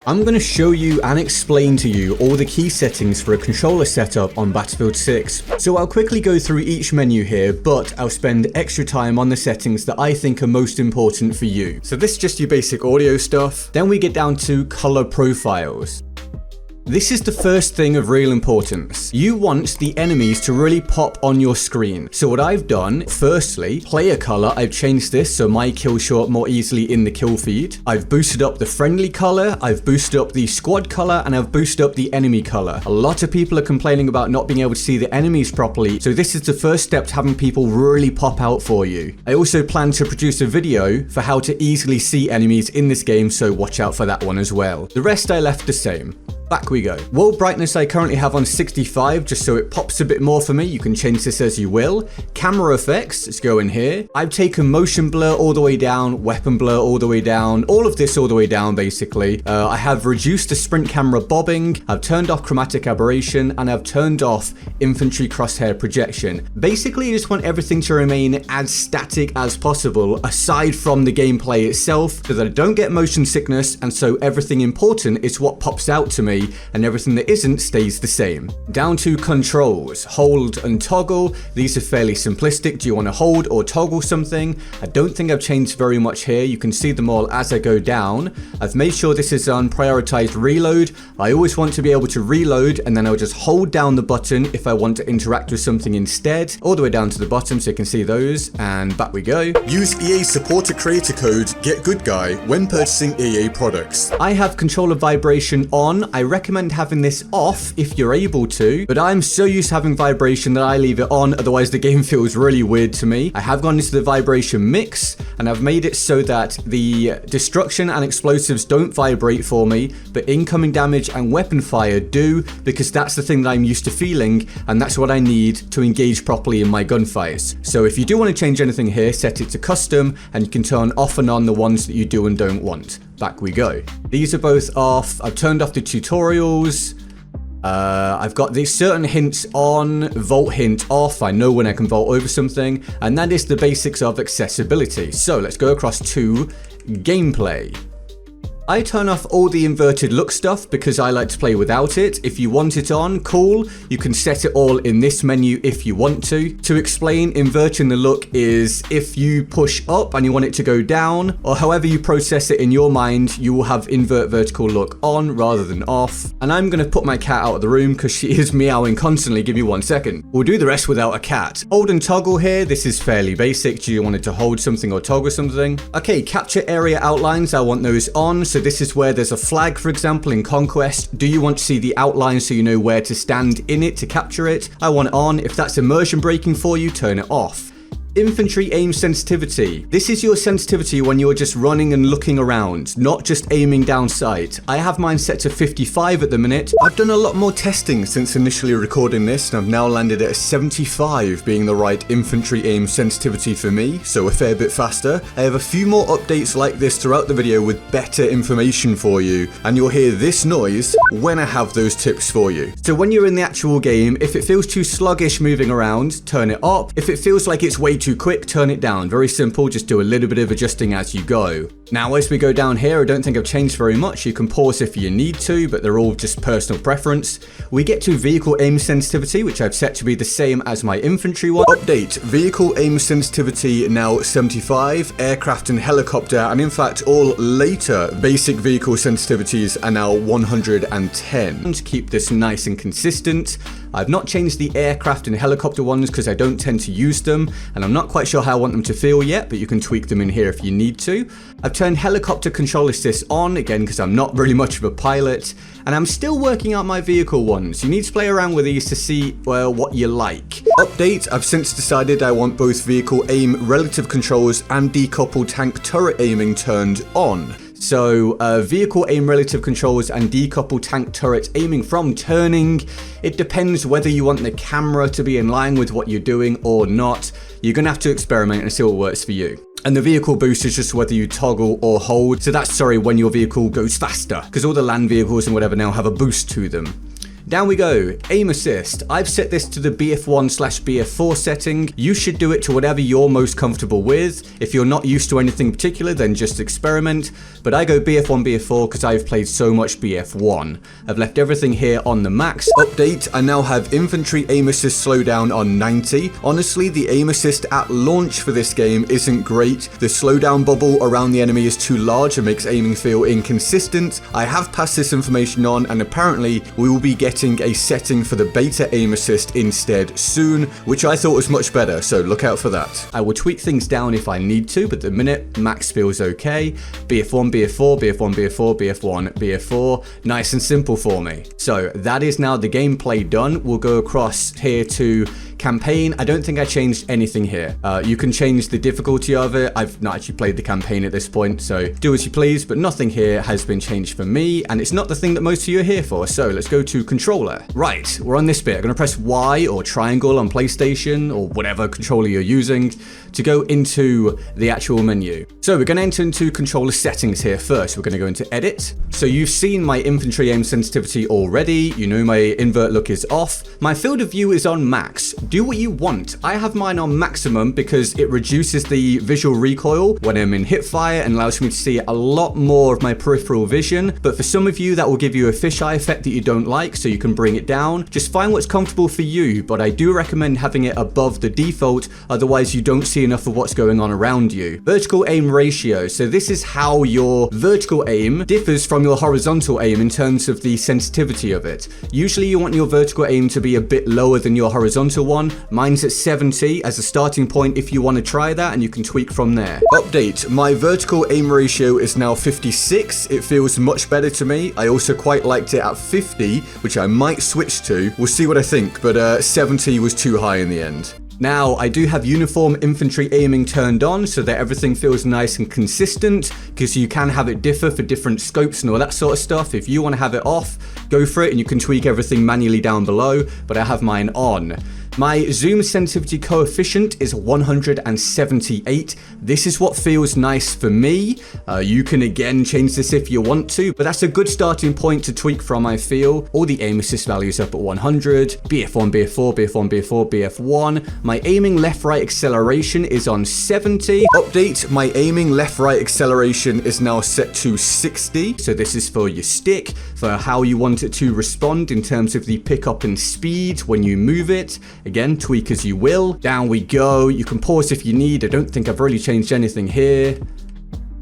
I'm going to show you and explain to you all the key settings for a controller setup on Battlefield 6. So I'll quickly go through each menu here, but I'll spend extra time on the settings that I think are most important for you. So this is just your basic audio stuff. Then we get down to color profiles. This is the first thing of real importance. You want the enemies to really pop on your screen. So what I've done, firstly, player color, I've changed this so my kills show up more easily in the kill feed. I've boosted up the friendly color, I've boosted up the squad color, and I've boosted up the enemy color. A lot of people are complaining about not being able to see the enemies properly, so this is the first step to having people really pop out for you. I also plan to produce a video for how to easily see enemies in this game, so watch out for that one as well. The rest I left the same. Back we go. World brightness I currently have on 65 just so it pops a bit more for me. You can change this as you will. Camera effects, let's go in here. I've taken motion blur all the way down, weapon blur all the way down, all of this all the way down basically. I have reduced the sprint camera bobbing, I've turned off chromatic aberration, and I've turned off infantry crosshair projection. Basically, I just want everything to remain as static as possible aside from the gameplay itself so that I don't get motion sickness, and so everything important is what pops out to me and everything that isn't stays the same. Down to controls, hold and toggle. These are fairly simplistic. Do you want to hold or toggle something? I don't think I've changed very much here. You can see them all as I go down. I've made sure this is on prioritized reload. I always want to be able to reload and then I'll just hold down the button if I want to interact with something instead, all the way down to the bottom so you can see those, and back we go. Use EA supporter creator code GetGoodGuy when purchasing EA products. I have controller vibration on. I recommend having this off if you're able to, but I'm so used to having vibration that I leave it on, otherwise the game feels really weird to me. I have gone into the vibration mix and I've made it so that the destruction and explosives don't vibrate for me, but incoming damage and weapon fire do, because that's the thing that I'm used to feeling and that's what I need to engage properly in my gunfights. So if you do want to change anything here, set it to custom and you can turn off and on the ones that you do and don't want. Back we go. These are both off. I've turned off the tutorials. I've got these certain hints on, vault hint off. I know when I can vault over something, and that is the basics of accessibility. So let's go across to gameplay. I turn off all the inverted look stuff because I like to play without it. If you want it on, cool. You can set it all in this menu if you want to. To explain, inverting the look is if you push up and you want it to go down, or however you process it in your mind, you will have invert vertical look on rather than off. And I'm going to put my cat out of the room because she is meowing constantly. Give me 1 second. We'll do the rest without a cat. Hold and toggle here. This is fairly basic. Do you want it to hold something or toggle something? Okay, capture area outlines. I want those on. So this is where there's a flag, for example, in Conquest. Do you want to see the outline so you know where to stand in it to capture it? I want it on. If that's immersion breaking for you, turn it off. Infantry aim sensitivity. This is your sensitivity when you're just running and looking around, not just aiming down sight. I have mine set to 55 at the minute. I've done a lot more testing since initially recording this, and I've now landed at a 75 being the right infantry aim sensitivity for me, so a fair bit faster. I have a few more updates like this throughout the video with better information for you, and you'll hear this noise when I have those tips for you. So when you're in the actual game, if it feels too sluggish moving around, turn it up. If it feels like it's way too quick, turn it down. Very simple, just do a little bit of adjusting as you go. Now as we go down here, I don't think I've changed very much. You can pause if you need to, but they're all just personal preference. We get to vehicle aim sensitivity, which I've set to be the same as my infantry one. Update, vehicle aim sensitivity now 75, aircraft and helicopter, and in fact all later basic vehicle sensitivities are now 110. To keep this nice and consistent, I've not changed the aircraft and helicopter ones because I don't tend to use them, and I'm not quite sure how I want them to feel yet, but you can tweak them in here if you need to. I've turned helicopter control assist on, again because I'm not really much of a pilot, and I'm still working out my vehicle ones. You need to play around with these to see, well, what you like. Update, I've since decided I want both vehicle aim relative controls and decoupled tank turret aiming turned on. So vehicle aim relative controls and decoupled tank turret aiming from turning. It depends whether you want the camera to be in line with what you're doing or not. You're going to have to experiment and see what works for you. And the vehicle boost is just whether you toggle or hold. So that's, sorry, when your vehicle goes faster, because all the land vehicles and whatever now have a boost to them. Down we go. Aim assist. I've set this to the BF1/BF4 setting. You should do it to whatever you're most comfortable with. If you're not used to anything particular, then just experiment. But I go BF1, BF4 because I've played so much BF1. I've left everything here on the max. Update, I now have infantry aim assist slowdown on 90. Honestly, the aim assist at launch for this game isn't great. The slowdown bubble around the enemy is too large and makes aiming feel inconsistent. I have passed this information on, and apparently we will be getting a setting for the beta aim assist instead soon, which I thought was much better, so look out for that. I will tweak things down if I need to, but at the minute, max feels okay. BF1, BF4, BF1, BF4, BF1, BF4. Nice and simple for me. So that is now the gameplay done. We'll go across here to campaign. I don't think I changed anything here. You can change the difficulty of it. I've not actually played the campaign at this point, so do as you please, but nothing here has been changed for me, and it's not the thing that most of you are here for. So let's go to controller. Right, we're on this bit. I'm going to press Y or triangle on PlayStation or whatever controller you're using to go into the actual menu. So we're going to enter into controller settings here first. We're going to go into edit. So you've seen my infantry aim sensitivity already. You know my invert look is off. My field of view is on max. Do what you want. I have mine on maximum because it reduces the visual recoil when I'm in hip fire and allows me to see a lot more of my peripheral vision. But for some of you, that will give you a fisheye effect that you don't like, so you can bring it down. Just find what's comfortable for you, but I do recommend having it above the default, otherwise you don't see enough of what's going on around you. Vertical aim ratio. So this is how your vertical aim differs from your horizontal aim in terms of the sensitivity of it. Usually you want your vertical aim to be a bit lower than your horizontal one. Mine's at 70 as a starting point if you want to try that, and you can tweak from there. Update, my vertical aim ratio is now 56. It feels much better to me. I also quite liked it at 50, which I might switch to. We'll see what I think, but 70 was too high in the end. Now, I do have uniform infantry aiming turned on so that everything feels nice and consistent, because you can have it differ for different scopes and all that sort of stuff. If you want to have it off, go for it, and you can tweak everything manually down below, but I have mine on. My zoom sensitivity coefficient is 178. This is what feels nice for me. You can again change this if you want to, but that's a good starting point to tweak from, I feel. All the aim assist values up at 100. BF1, BF4, BF1, BF4, BF1. My aiming left-right acceleration is on 70. Update, my aiming left-right acceleration is now set to 60. So this is for your stick, for how you want it to respond in terms of the pickup and speed when you move it. Again, tweak as you will. Down we go. You can pause if you need. I don't think I've really changed anything here.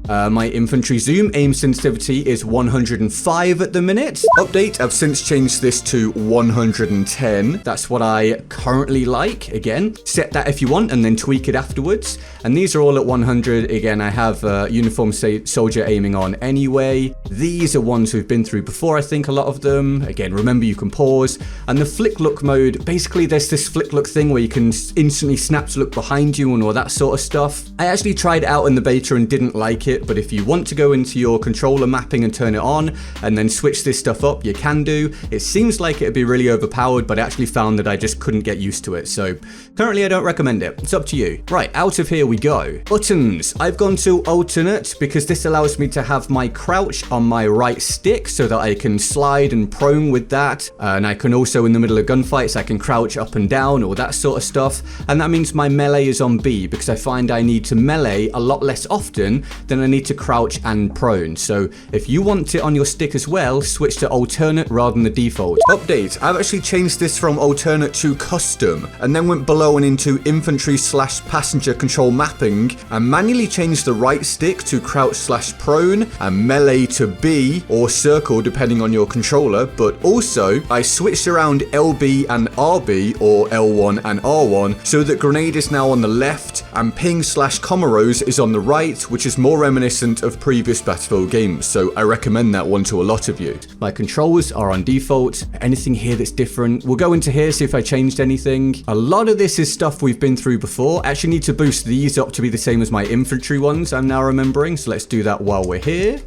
My infantry zoom aim sensitivity is 105 at the minute. Update, I've since changed this to 110. That's what I currently like. Again, set that if you want and then tweak it afterwards. And these are all at 100. Again, I have uniform soldier aiming on anyway. These are ones we've been through before, I think, a lot of them. Again, remember you can pause. And the flick look mode, basically there's this flick look thing where you can instantly snap to look behind you and all that sort of stuff. I actually tried it out in the beta and didn't like it. But if you want to go into your controller mapping and turn it on and then switch this stuff up, you can do. It seems like it'd be really overpowered, but I actually found that I just couldn't get used to it. So currently I don't recommend it. It's up to you. Right, out of here we go. Buttons. I've gone to alternate because this allows me to have my crouch on my right stick so that I can slide and prone with that. And I can also, in the middle of gunfights, I can crouch up and down, all that sort of stuff. And that means my melee is on B because I find I need to melee a lot less often than I need to crouch and prone. So if you want it on your stick as well, switch to alternate rather than the default. Update, I've actually changed this from alternate to custom, and then went below and into infantry/passenger control mapping and manually changed the right stick to crouch/prone and melee to B or circle depending on your controller. But also I switched around LB and RB, or L1 and R1, so that grenade is now on the left and ping/comma rows is on the right, which is more reminiscent of previous Battlefield games, so I recommend that one to a lot of you. My controls are on default. Anything here that's different? We'll go into here, see if I changed anything. A lot of this is stuff we've been through before. I actually need to boost these up to be the same as my infantry ones, I'm now remembering, so let's do that while we're here.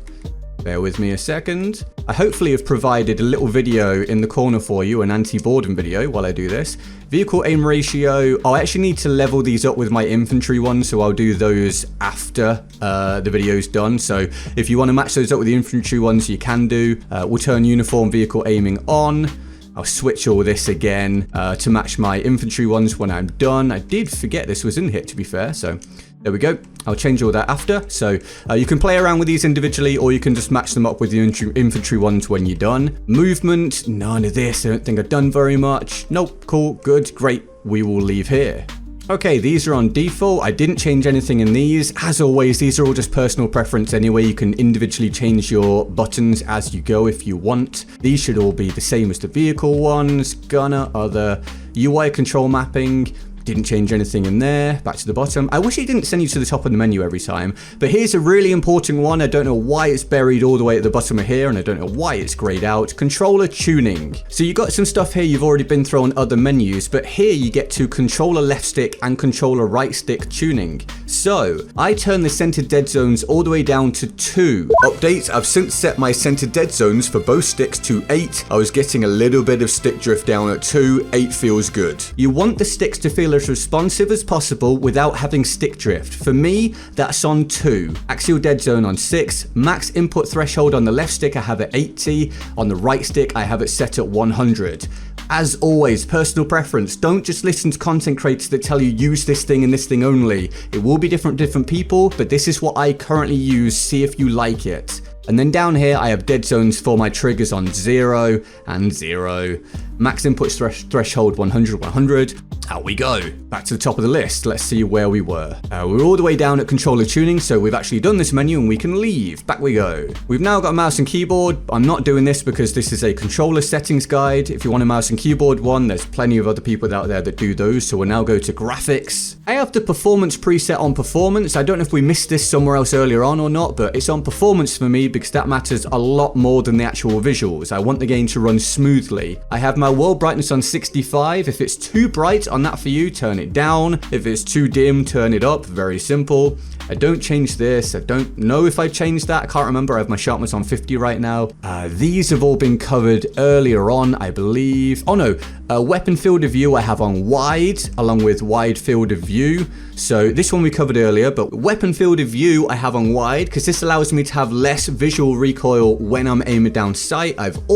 Bear with me a second. I hopefully have provided a little video in the corner for you, an anti-boredom video while I do this. Vehicle aim ratio. I actually need to level these up with my infantry ones, so I'll do those after the video's done. So if you want to match those up with the infantry ones, you can do. We'll turn uniform vehicle aiming on. I'll switch all this again to match my infantry ones when I'm done. I did forget this was in here, to be fair, so there we go. I'll change all that after. So you can play around with these individually, or you can just match them up with the infantry ones when you're done. Movement, none of this. I don't think I've done very much. Nope, cool, good, great. We will leave here. Okay, these are on default. I didn't change anything in these. As always, these are all just personal preference anyway. You can individually change your buttons as you go if you want. These should all be the same as the vehicle ones. Gunner, other, UI control mapping. Didn't change anything in there. Back to the bottom. I wish it didn't send you to the top of the menu every time, but here's a really important one. I don't know why it's buried all the way at the bottom of here, and I don't know why it's grayed out. Controller tuning. So you got some stuff here you've already been through on other menus, but here you get to controller left stick and controller right stick tuning. So I turned the centered dead zones all the way down to 2. Update, I've since set my centered dead zones for both sticks to 8. I was getting a little bit of stick drift down at 2. 8 feels good. You want the sticks to feel as responsive as possible without having stick drift. For me, that's on 2. Axial dead zone on 6. Max input threshold on the left stick I have at 80. On the right stick I have it set at 100. As always, personal preference. Don't just listen to content creators that tell you use this thing and this thing only. It will be different people, but this is what I currently use. See if you like it. And then down here, I have dead zones for my triggers on 0 and 0. Max input threshold 100, 100. Out we go. Back to the top of the list. Let's see where we were. We're all the way down at controller tuning, so we've actually done this menu and we can leave. Back we go. We've now got a mouse and keyboard. I'm not doing this because this is a controller settings guide. If you want a mouse and keyboard one, there's plenty of other people out there that do those, so we'll now go to graphics. I have the performance preset on performance. I don't know if we missed this somewhere else earlier on or not, but it's on performance for me because that matters a lot more than the actual visuals. I want the game to run smoothly. I have my world brightness on 65. If it's too bright on that for you, turn it down. If it's too dim, turn it up. Very simple. I don't change this. I don't know if I changed that. I can't remember. I have my sharpness on 50 right now. These have all been covered earlier on, I believe. Oh no, weapon field of view I have on wide, along with wide field of view. So this one we covered earlier, but weapon field of view I have on wide because this allows me to have less visual recoil when I'm aiming down sight. I've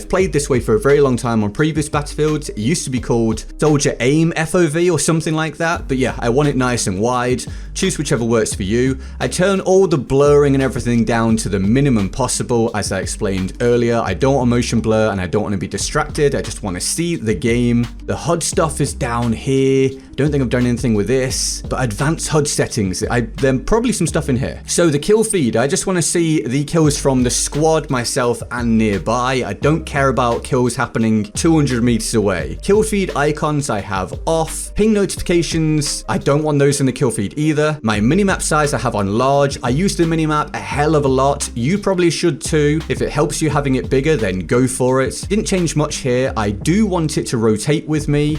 played this way for a very long time on previous Battlefields. It used to be called Soldier Aim FOV or something like that. But yeah, I want it nice and wide. Choose whichever works for you. I turn all the blurring and everything down to the minimum possible, as I explained earlier. I don't want motion blur and I don't want to be distracted. I just want to see the game. The HUD stuff is down here. Don't think I've done anything with this, but advanced HUD settings, there's probably some stuff in here. So the kill feed, I just want to see the kills from the squad, myself, and nearby. I don't care about kills happening 200 meters away. Kill feed icons I have off. Ping notifications, I don't want those in the kill feed either. My minimap size I have on large. I use the minimap a hell of a lot. You probably should too. If it helps you having it bigger, then go for it. Didn't change much here. I do want it to rotate with me.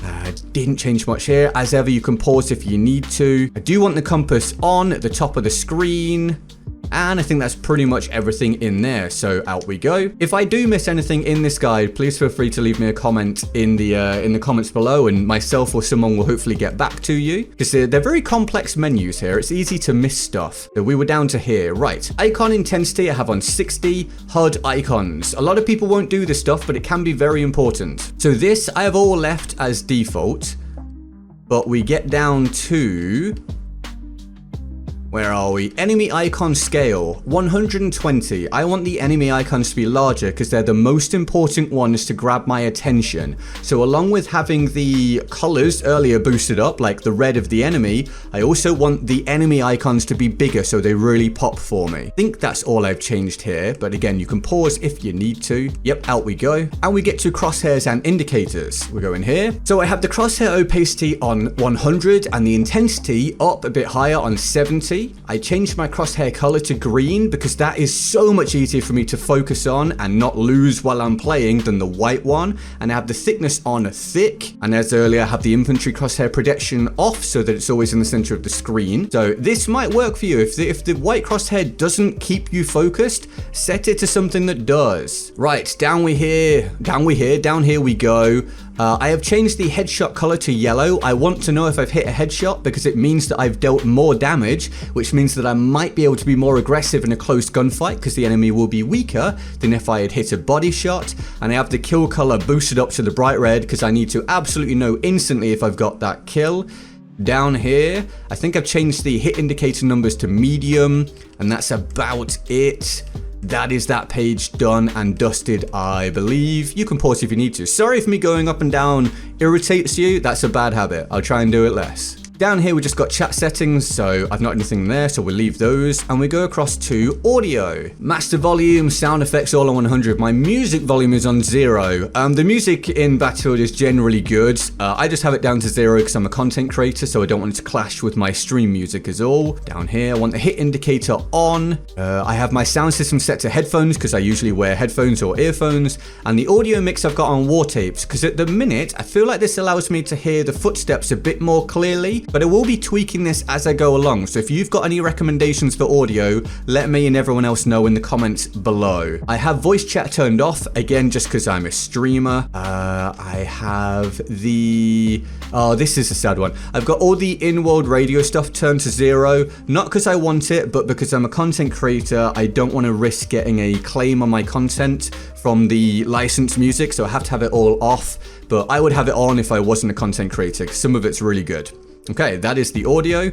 Didn't change much here. As ever, you can pause if you need to. I do want the compass on at the top of the screen. And I think that's pretty much everything in there. So out we go. If I do miss anything in this guide, please feel free to leave me a comment in the comments below, and myself or someone will hopefully get back to you. Because they're very complex menus here. It's easy to miss stuff. So we were down to here. Right. Icon intensity I have on 60. HUD icons. A lot of people won't do this stuff, but it can be very important. So this I have all left as default. But we get down to... where are we? Enemy icon scale, 120. I want the enemy icons to be larger because they're the most important ones to grab my attention. So along with having the colors earlier boosted up, like the red of the enemy, I also want the enemy icons to be bigger so they really pop for me. I think that's all I've changed here, but again, you can pause if you need to. Yep, out we go. And we get to crosshairs and indicators. We're going here. So I have the crosshair opacity on 100 and the intensity up a bit higher on 70. I changed my crosshair color to green because that is so much easier for me to focus on and not lose while I'm playing than the white one. And I have the thickness on thick. And as earlier, I have the infantry crosshair protection off so that it's always in the center of the screen. So this might work for you. If the white crosshair doesn't keep you focused, set it to something that does. Right, down here we go. I have changed the headshot color to yellow. I want to know if I've hit a headshot because it means that I've dealt more damage which means that I might be able to be more aggressive in a close gunfight because the enemy will be weaker than if I had hit a body shot. And I have the kill color boosted up to the bright red because I need to absolutely know instantly if I've got that kill. Down here, I think I've changed the hit indicator numbers to medium, and that's about it. That is that page done and dusted, I believe. You can pause if you need to. Sorry if me going up and down irritates you. That's a bad habit. I'll try and do it less. Down here we just got chat settings, so I've not anything there, so we'll leave those. And we go across to audio. Master volume, sound effects all on 100. My music volume is on 0. The music in Battlefield is generally good. I just have it down to 0 because I'm a content creator, so I don't want it to clash with my stream music is all. Down here, I want the hit indicator on. I have my sound system set to headphones because I usually wear headphones or earphones. And the audio mix I've got on war tapes because at the minute, I feel like this allows me to hear the footsteps a bit more clearly. But I will be tweaking this as I go along, so if you've got any recommendations for audio, let me and everyone else know in the comments below. I have voice chat turned off, again just because I'm a streamer. I have the... oh, this is a sad one. I've got all the in-world radio stuff turned to 0, not because I want it, but because I'm a content creator. I don't want to risk getting a claim on my content from the licensed music, so I have to have it all off, but I would have it on if I wasn't a content creator, because some of it's really good. Okay, that is the audio.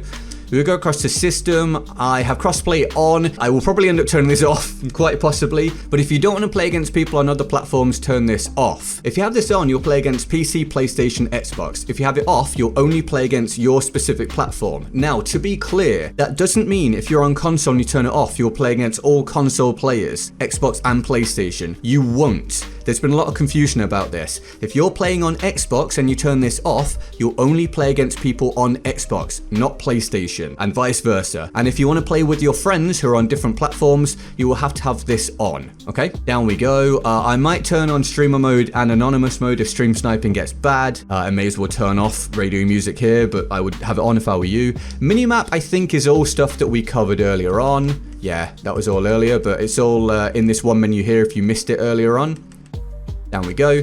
We'll go across to system. I have crossplay on. I will probably end up turning this off, quite possibly. But if you don't want to play against people on other platforms, turn this off. If you have this on, you'll play against PC, PlayStation, Xbox. If you have it off, you'll only play against your specific platform. Now, to be clear, that doesn't mean if you're on console and you turn it off, you'll play against all console players, Xbox and PlayStation. You won't. There's been a lot of confusion about this. If you're playing on Xbox and you turn this off, you'll only play against people on Xbox, not PlayStation, and vice versa. And if you want to play with your friends who are on different platforms, you will have to have this on, okay? Down we go. I might turn on streamer mode and anonymous mode if stream sniping gets bad. I may as well turn off radio music here, but I would have it on if I were you. Minimap, I think, is all stuff that we covered earlier on. Yeah, that was all earlier, but it's all in this one menu here if you missed it earlier on. Down we go.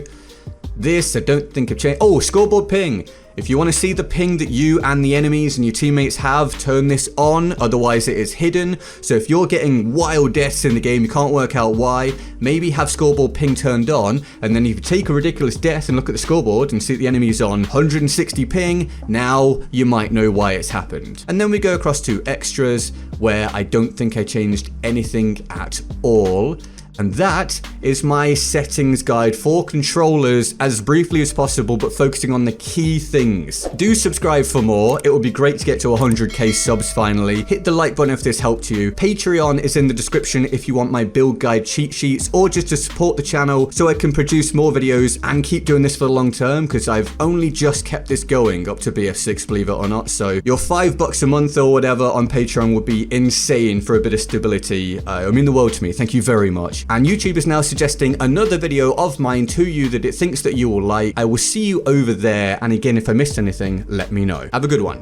This, I don't think I've changed. Oh, scoreboard ping. If you want to see the ping that you and the enemies and your teammates have, turn this on, otherwise it is hidden. So if you're getting wild deaths in the game, you can't work out why, maybe have scoreboard ping turned on, and then if you take a ridiculous death and look at the scoreboard and see the enemy's on 160 ping, now you might know why it's happened. And then we go across to extras, where I don't think I changed anything at all. And that is my settings guide for controllers, as briefly as possible, but focusing on the key things. Do subscribe for more. It would be great to get to 100k subs finally. Hit the like button if this helped you. Patreon is in the description if you want my build guide cheat sheets, or just to support the channel so I can produce more videos and keep doing this for the long term, because I've only just kept this going up to BF6, believe it or not. So your $5 a month or whatever on Patreon would be insane for a bit of stability. It would mean the world to me. Thank you very much. And YouTube is now suggesting another video of mine to you that it thinks that you will like. I will see you over there, and again, if I missed anything, let me know. Have a good one.